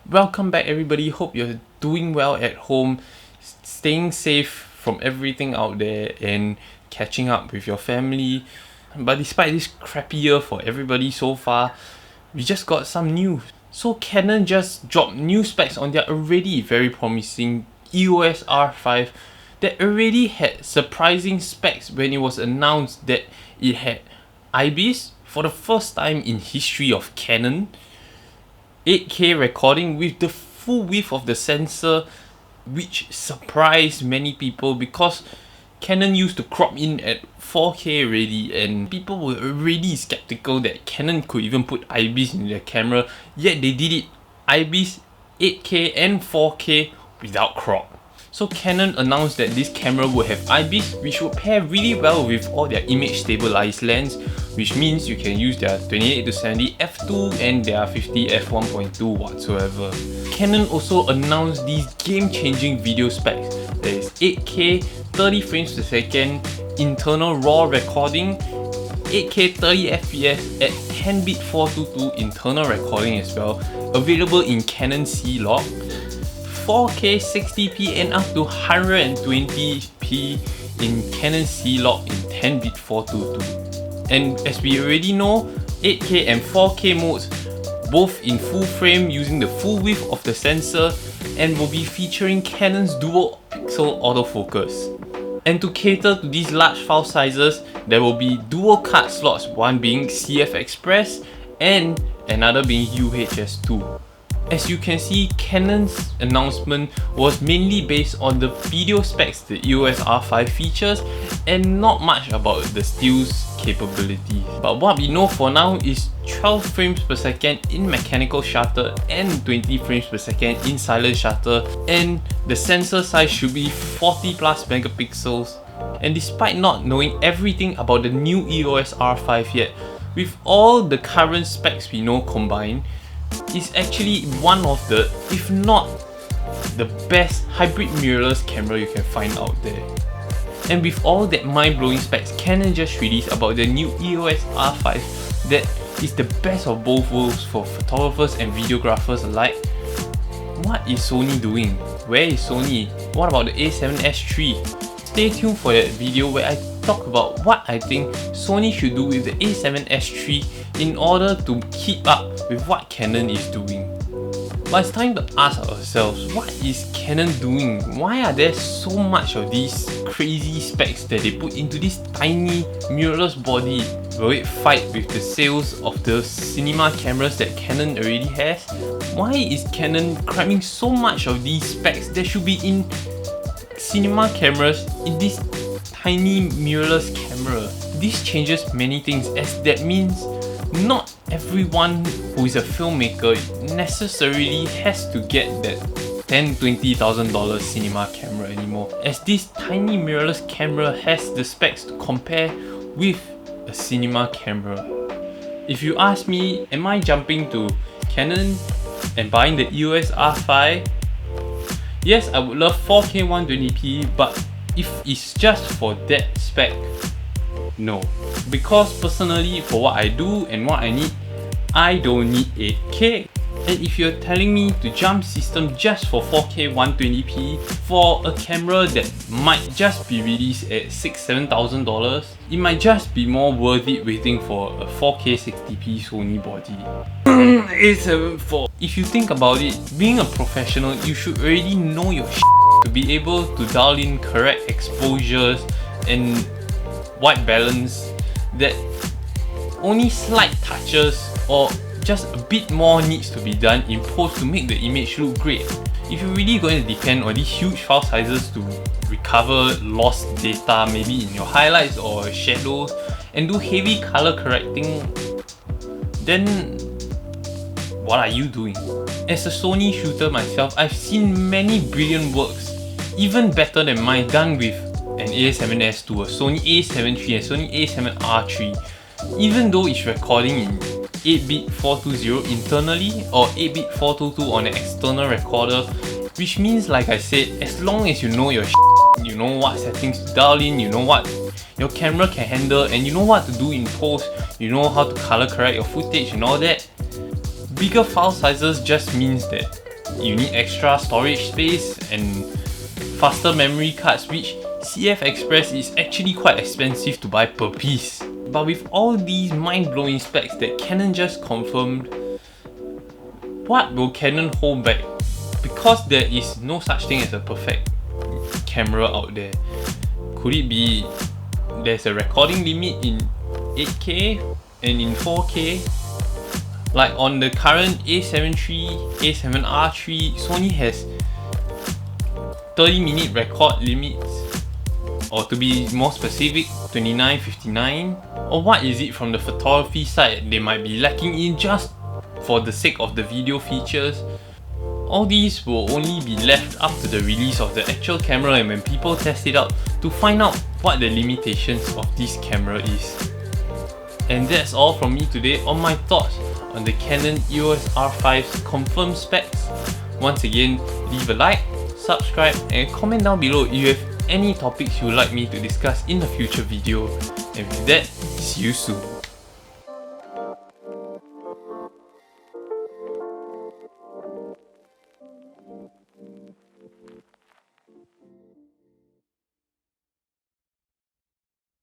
Welcome back everybody, hope you're doing well at home, staying safe from everything out there and catching up with your family. But despite this crappy year for everybody so far, we just got some news. So Canon just dropped new specs on their already very promising EOS R5 that already had surprising specs when it was announced that it had IBIS for the first time in history of Canon, 8K recording with the full width of the sensor, which surprised many people because Canon used to crop in at 4K already and people were already skeptical that Canon could even put IBIS in their camera, yet they did it. IBIS, 8K and 4K without crop. So Canon announced that this camera would have IBIS, which would pair really well with all their image stabilized lens, which means you can use their 28-70 f2 and their 50 f1.2 whatsoever. Canon also announced these game-changing video specs. There is 8K 30 frames per second internal RAW recording, 8K 30 fps at 10-bit 422 internal recording as well, available in Canon C-Log, 4K 60p and up to 120p in Canon C-Log in 10-bit 422. And as we already know, 8K and 4K modes both in full frame using the full width of the sensor and will be featuring Canon's dual pixel autofocus. And to cater to these large file sizes, there will be dual card slots, one being CF Express and another being UHS 2. As you can see, Canon's announcement was mainly based on the video specs the EOS R5 features and not much about the still's capability. But what we know for now is 12 frames per second in mechanical shutter and 20 frames per second in silent shutter, and the sensor size should be 40 plus megapixels. And despite not knowing everything about the new EOS R5 yet, with all the current specs we know combined, is actually one of the, if not the best hybrid mirrorless camera you can find out there. And with all that mind-blowing specs Canon just released about the new EOS R5 that is the best of both worlds for photographers and videographers alike, what is Sony doing? Where is Sony? What about the a7S III? Stay tuned for that video where I talk about what I think Sony should do with the a7S III in order to keep up with what Canon is doing. But it's time to ask ourselves, what is Canon doing? Why are there so much of these crazy specs that they put into this tiny mirrorless body? Will it fight with the sales of the cinema cameras that Canon already has? Why is Canon cramming so much of these specs that should be in cinema cameras in this tiny mirrorless camera? This changes many things, as that means not everyone who is a filmmaker necessarily has to get that $10,000-$20,000 cinema camera anymore, as this tiny mirrorless camera has the specs to compare with a cinema camera. If you ask me, am I jumping to Canon and buying the EOS R5? Yes, I would love 4K 120p, but if it's just for that spec, no. Because personally, for what I do and what I need, I don't need 8K. And if you're telling me to jump system just for 4K 120p for a camera that might just be released at $6,000-$7,000, it might just be more worth it waiting for a 4K 60p Sony body. A7 IV. If you think about it, being a professional, you should already know your shit to be able to dial in correct exposures and white balance, that only slight touches or just a bit more needs to be done in post to make the image look great. If you're really going to depend on these huge file sizes to recover lost data, maybe in your highlights or shadows, and do heavy color correcting, then what are you doing? As a Sony shooter myself, I've seen many brilliant works, even better than mine, done with an a7S II, a Sony a7 III, and Sony a7R III, even though it's recording in 8-bit 420 internally or 8-bit 422 on an external recorder, which means, like I said, as long as you know your you know what settings to dial in, you know what your camera can handle, and you know what to do in post, you know how to color correct your footage and all that, bigger file sizes just means that you need extra storage space and faster memory cards, which CF Express is actually quite expensive to buy per piece. But with all these mind-blowing specs that Canon just confirmed, what will Canon hold back? Because there is no such thing as a perfect camera out there. Could it be there's a recording limit in 8K and in 4K? Like on the current A7 III, A7R III, Sony has 30-minute record limits, or to be more specific, 29, 59. Or what is it from the photography side they might be lacking in just for the sake of the video features? All these will only be left up to the release of the actual camera and when people test it out to find out what the limitations of this camera is. And that's all from me today on my thoughts on the Canon EOS R5's confirmed specs. Once again, leave a like, subscribe and comment down below if you have any topics you would like me to discuss in a future video. And with that, see you soon.